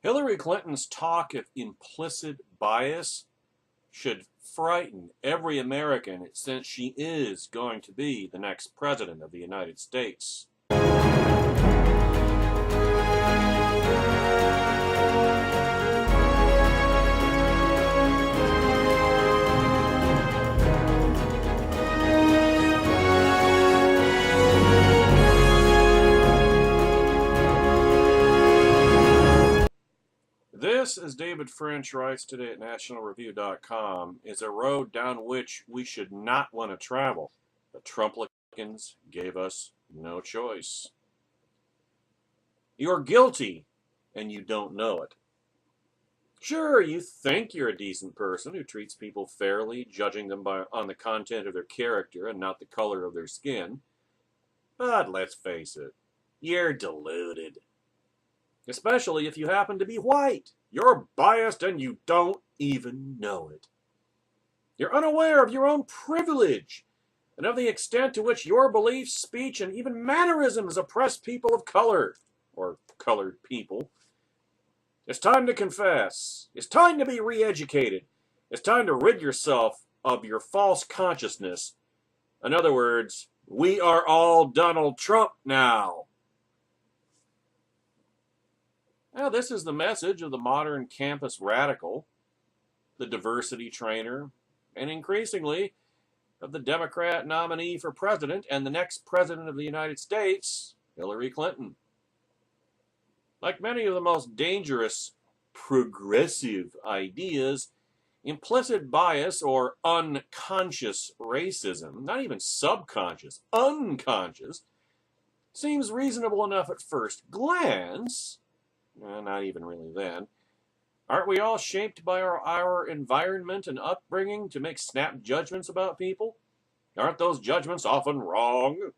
Hillary Clinton's talk of implicit bias should frighten every American since she is going to be the next president of the United States. This, as David French writes today at nationalreview.com, is a road down which we should not want to travel. The Trumplicans gave us no choice. You're guilty, and you don't know it. Sure, you think you're a decent person who treats people fairly, judging them on the content of their character and not the color of their skin. But let's face it, you're deluded. Especially if you happen to be white. You're biased and you don't even know it. You're unaware of your own privilege and of the extent to which your beliefs, speech, and even mannerisms oppress people of color, or colored people. It's time to confess. It's time to be re-educated. It's time to rid yourself of your false consciousness. In other words, we are all Donald Trump now. Now, this is the message of the modern campus radical, the diversity trainer, and increasingly of the Democrat nominee for president and the next president of the United States, Hillary Clinton. Like many of the most dangerous progressive ideas, implicit bias or unconscious racism, not even subconscious, unconscious, seems reasonable enough at first glance. Not even really then. Aren't we all shaped by our environment and upbringing to make snap judgments about people? Aren't those judgments often wrong?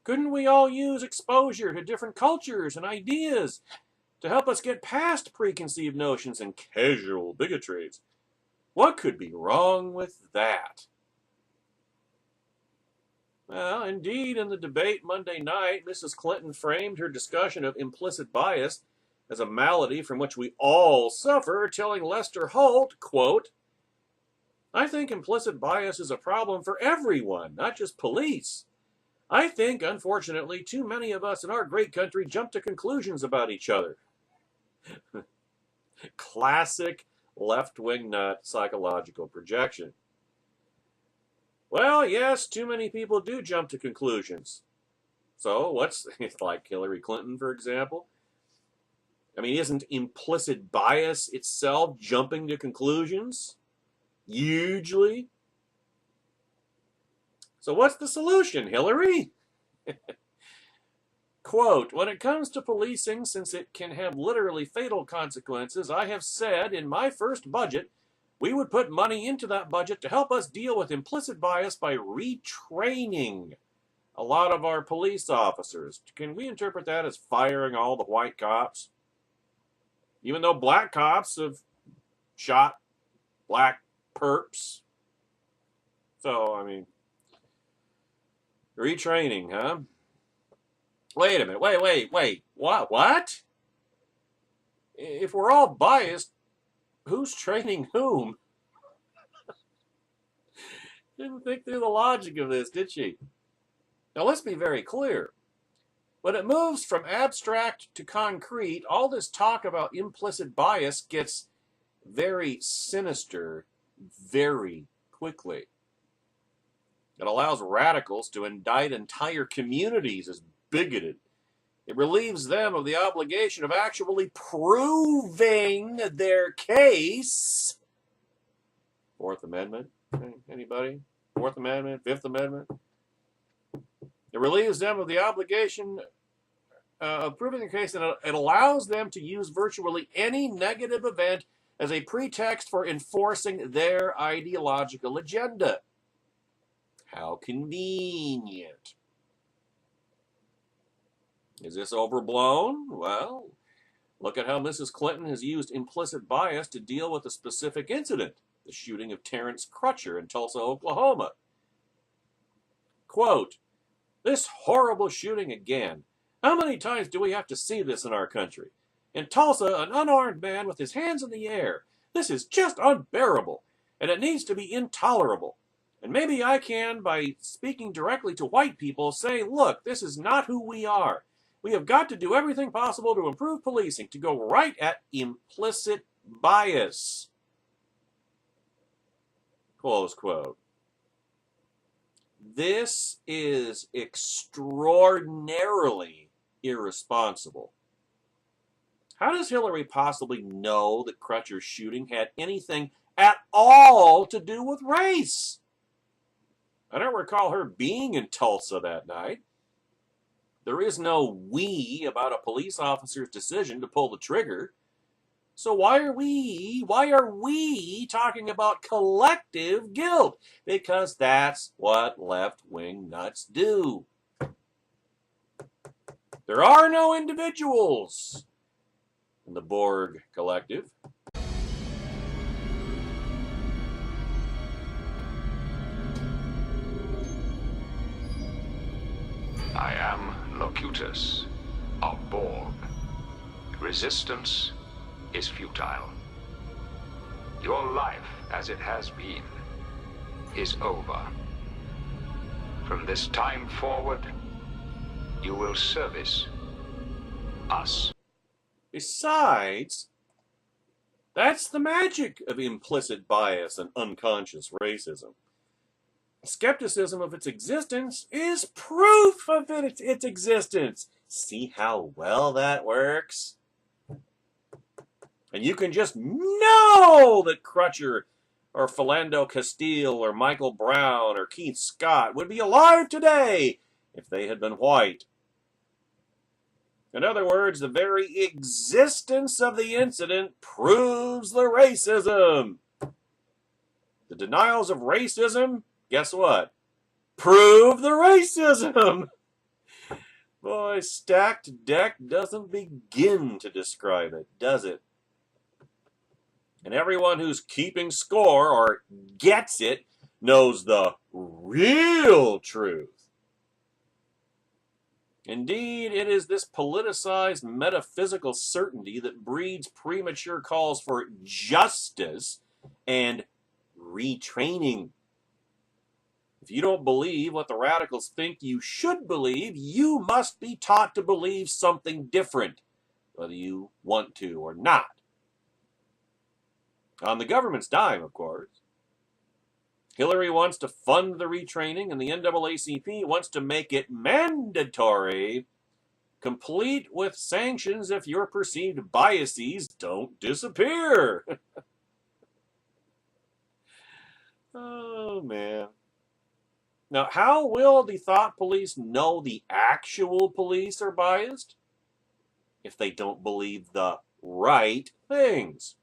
Couldn't we all use exposure to different cultures and ideas to help us get past preconceived notions and casual bigotries? What could be wrong with that? Well, indeed, in the debate Monday night, Mrs. Clinton framed her discussion of implicit bias as a malady from which we all suffer, telling Lester Holt, quote, "I think implicit bias is a problem for everyone, not just police. I think, unfortunately, too many of us in our great country jump to conclusions about each other." Classic left-wing nut psychological projection. Well, yes, too many people do jump to conclusions. So what's, like Hillary Clinton, for example? I mean, isn't implicit bias itself jumping to conclusions? Hugely. So what's the solution, Hillary? Quote, "When it comes to policing, since it can have literally fatal consequences, I have said in my first budget, we would put money into that budget to help us deal with implicit bias by retraining a lot of our police officers." Can we interpret that as firing all the white cops? Even though black cops have shot black perps. So, I mean, retraining, huh? Wait a minute. Wait. What? If we're all biased, who's training whom? Didn't think through the logic of this, did she? Now, let's be very clear. When it moves from abstract to concrete, all this talk about implicit bias gets very sinister very quickly. It allows radicals to indict entire communities as bigoted. It relieves them of the obligation of actually proving their case. Fourth Amendment? Anybody? Fourth Amendment? Fifth Amendment? It relieves them of the obligation of proving the case, and it allows them to use virtually any negative event as a pretext for enforcing their ideological agenda. How convenient. Is this overblown? Well, look at how Mrs. Clinton has used implicit bias to deal with a specific incident, the shooting of Terrence Crutcher in Tulsa, Oklahoma. Quote, "This horrible shooting again. How many times do we have to see this in our country? In Tulsa, an unarmed man with his hands in the air. This is just unbearable, and it needs to be intolerable. And maybe I can, by speaking directly to white people, say, look, this is not who we are. We have got to do everything possible to improve policing, to go right at implicit bias. Close quote. This is extraordinarily irresponsible. How does Hillary possibly know that Crutcher's shooting had anything at all to do with race? I don't recall her being in Tulsa that night. There is no we about a police officer's decision to pull the trigger. So why are we talking about collective guilt? Because that's what left-wing nuts do. There are no individuals in the Borg Collective. I am Locutus of Borg. Resistance is futile. Your life, as it has been, is over. From this time forward, you will service us. Besides, that's the magic of implicit bias and unconscious racism. Skepticism of its existence is proof of its existence. See how well that works? And you can just know that Crutcher or Philando Castile or Michael Brown or Keith Scott would be alive today if they had been white. In other words, the very existence of the incident proves the racism. The denials of racism, guess what? Prove the racism. Boy, stacked deck doesn't begin to describe it, does it? And everyone who's keeping score or gets it knows the real truth. Indeed, it is this politicized metaphysical certainty that breeds premature calls for justice and retraining. If you don't believe what the radicals think you should believe, you must be taught to believe something different, whether you want to or not. On the government's dime, of course. Hillary wants to fund the retraining, and the NAACP wants to make it mandatory, complete with sanctions if your perceived biases don't disappear. Oh, man. Now, how will the thought police know the actual police are biased? If they don't believe the right things.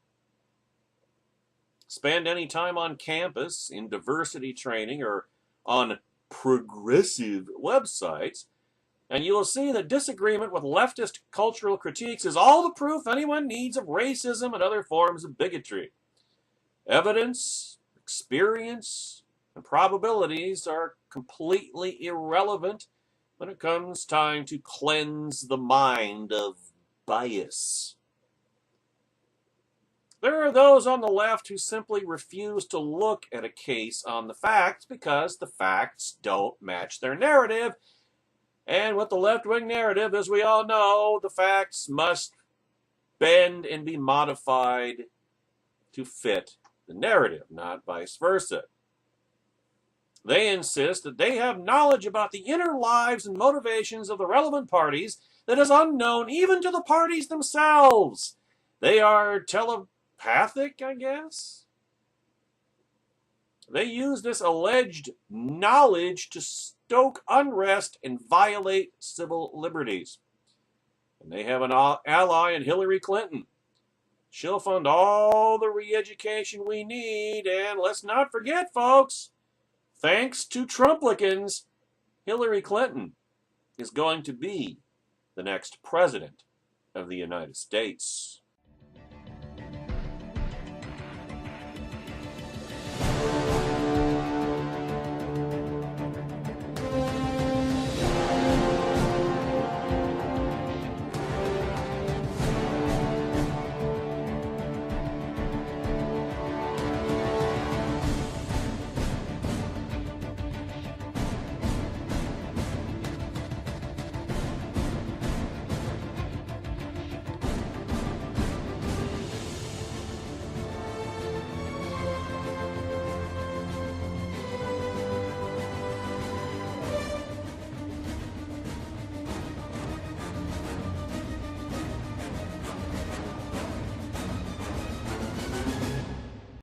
Spend any time on campus, in diversity training, or on progressive websites, and you will see that disagreement with leftist cultural critiques is all the proof anyone needs of racism and other forms of bigotry. Evidence, experience, and probabilities are completely irrelevant when it comes time to cleanse the mind of bias. There are those on the left who simply refuse to look at a case on the facts because the facts don't match their narrative. And with the left-wing narrative, as we all know, the facts must bend and be modified to fit the narrative, not vice versa. They insist that they have knowledge about the inner lives and motivations of the relevant parties that is unknown even to the parties themselves. They are telepathic, I guess. They use this alleged knowledge to stoke unrest and violate civil liberties. And they have an ally in Hillary Clinton. She'll fund all the re-education we need, and let's not forget, folks, thanks to Trumplicans, Hillary Clinton is going to be the next president of the United States.